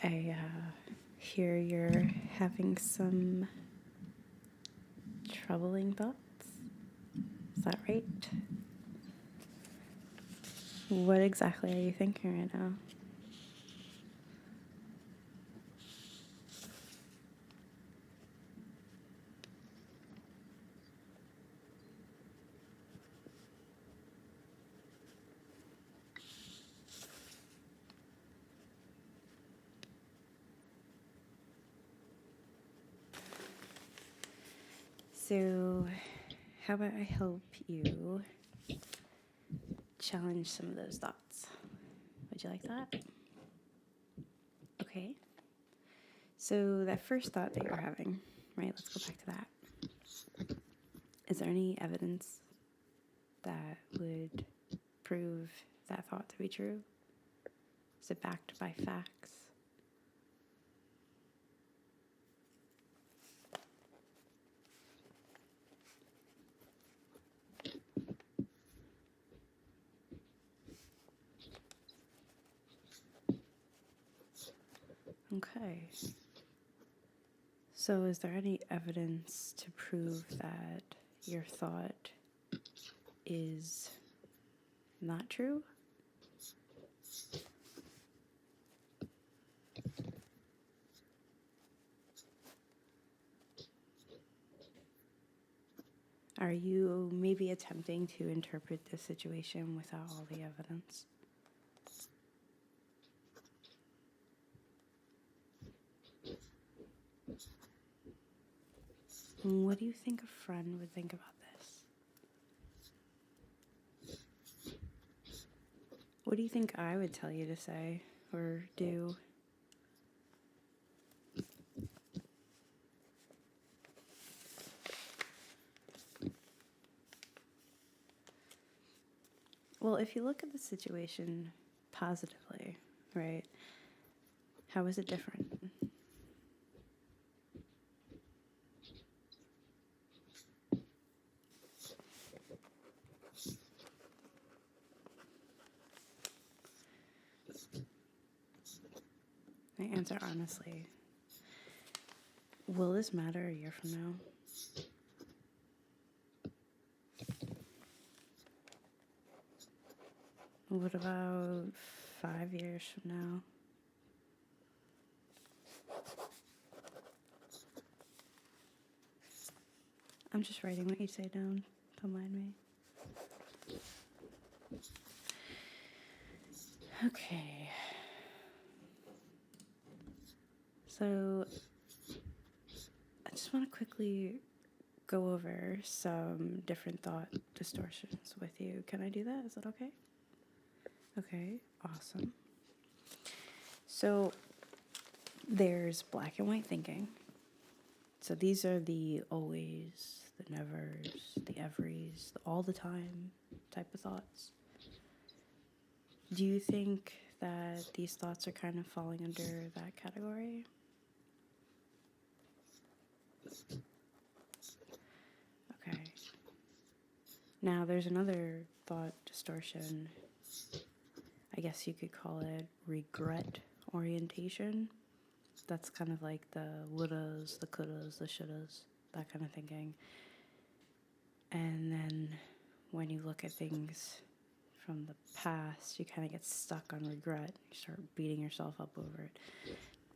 I hear you're having some troubling thoughts. Is that right? What exactly are you thinking right now? So, how about I help you challenge some of those thoughts? Would you like that? Okay. So, that first thought that you're having, right? Let's go back to that. Is there any evidence that would prove that thought to be true? Is it backed by facts? Okay. So, is there any evidence to prove that your thought is not true? Are you maybe attempting to interpret the situation without all the evidence? What do you think a friend would think about this? What do you think I would tell you to say or do? Well, if you look at the situation positively, right, how is it different? I answer honestly. Will this matter a year from now? What about 5 years from now? I'm just writing what you say down. Don't mind me. Okay. So, I just want to quickly go over some different thought distortions with you. Can I do that? Is that okay? Okay, awesome. So, there's black and white thinking. So, these are the always, the nevers, the everys, the all the time type of thoughts. Do you think that these thoughts are kind of falling under that category? Okay. Now, there's another thought distortion. I guess you could call it regret orientation. That's kind of like the wouldas, the couldas, the shouldas, that kind of thinking. And then when you look at things from the past, you kind of get stuck on regret. You start beating yourself up over it.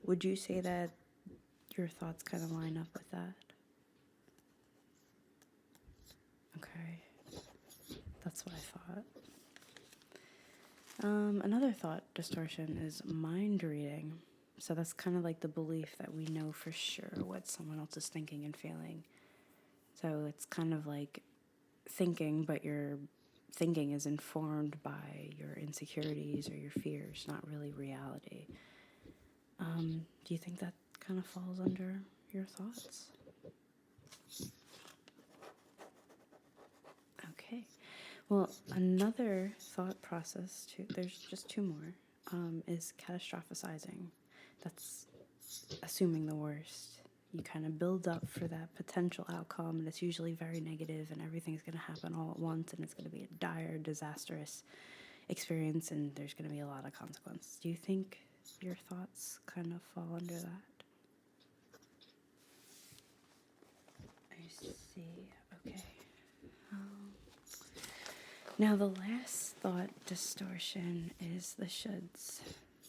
Would you say that your thoughts kind of line up with that? Okay. That's what I thought. Another thought distortion is mind reading. So that's kind of like the belief that we know for sure what someone else is thinking and feeling. So it's kind of like thinking, but your thinking is informed by your insecurities or your fears, not really reality. Do you think that kind of falls under your thoughts? Okay. Well, another thought process, too, there's just two more, is catastrophizing. That's assuming the worst. You kind of build up for that potential outcome, and it's usually very negative, and everything's going to happen all at once, and it's going to be a dire, disastrous experience, and there's going to be a lot of consequences. Do you think your thoughts kind of fall under that. I see. Okay. Now the last thought distortion is the shoulds.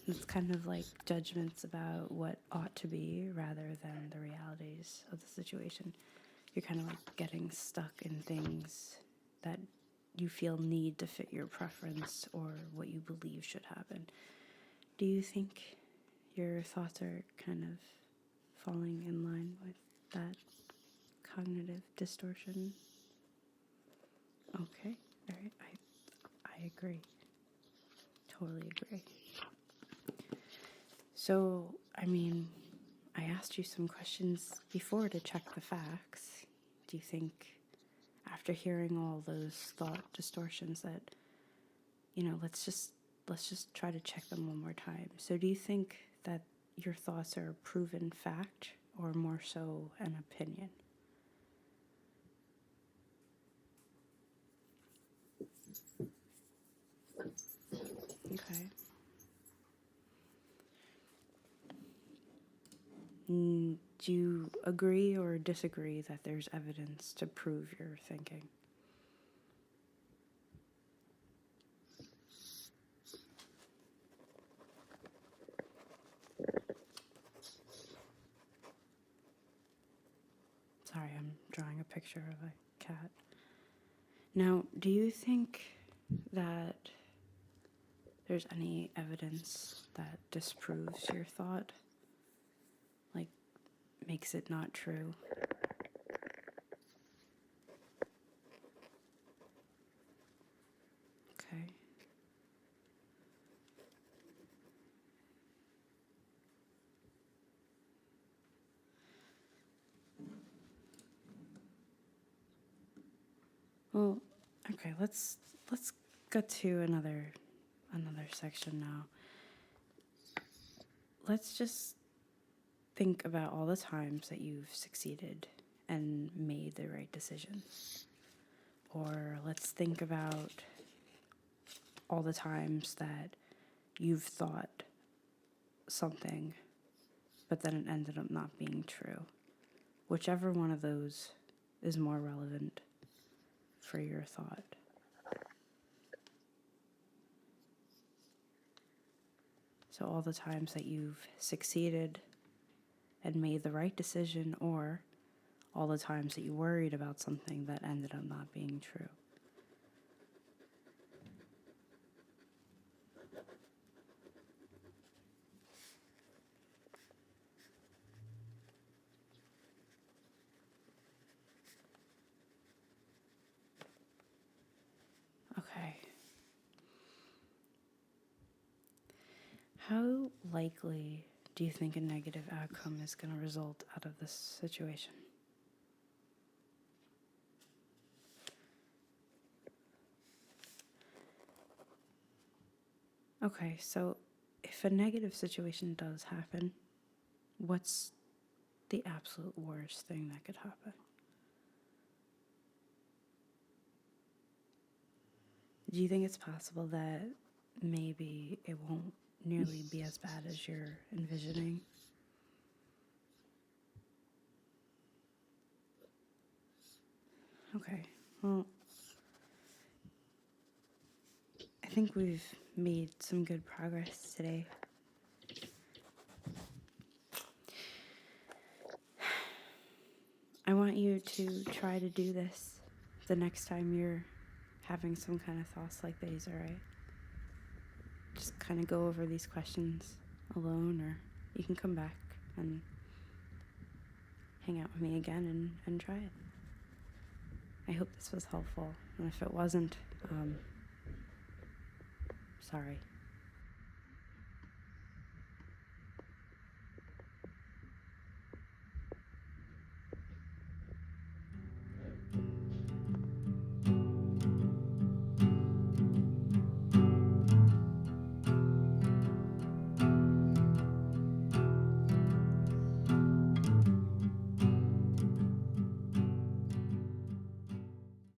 It's kind of like judgments about what ought to be rather than the realities of the situation. You're kind of like getting stuck in things that you feel need to fit your preference or what you believe should happen. Do you think your thoughts are kind of falling in line with that cognitive distortion? Okay, all right, I agree. Totally agree. So, I mean, I asked you some questions before to check the facts. Do you think, after hearing all those thought distortions, that, let's just try to check them one more time. So do you think that your thoughts are a proven fact or more so an opinion? Okay. Do you agree or disagree that there's evidence to prove your thinking? Sorry, I'm drawing a picture of a cat. Now, do you think that there's any evidence that disproves your thought? Like, makes it not true? Okay. Well, okay, let's go to another section now. Let's just think about all the times that you've succeeded and made the right decisions. Or let's think about all the times that you've thought something, but then it ended up not being true. Whichever one of those is more relevant for your thought. So all the times that you've succeeded and made the right decision, or all the times that you worried about something that ended up not being true. Okay. How likely do you think a negative outcome is going to result out of this situation? Okay, so if a negative situation does happen, what's the absolute worst thing that could happen? Do you think it's possible that maybe it won't nearly be as bad as you're envisioning? Okay, well, I think we've made some good progress today. I want you to try to do this the next time you're having some kind of thoughts like these, all right? Just kind of go over these questions alone, or you can come back and hang out with me again and try it. I hope this was helpful, and if it wasn't, sorry.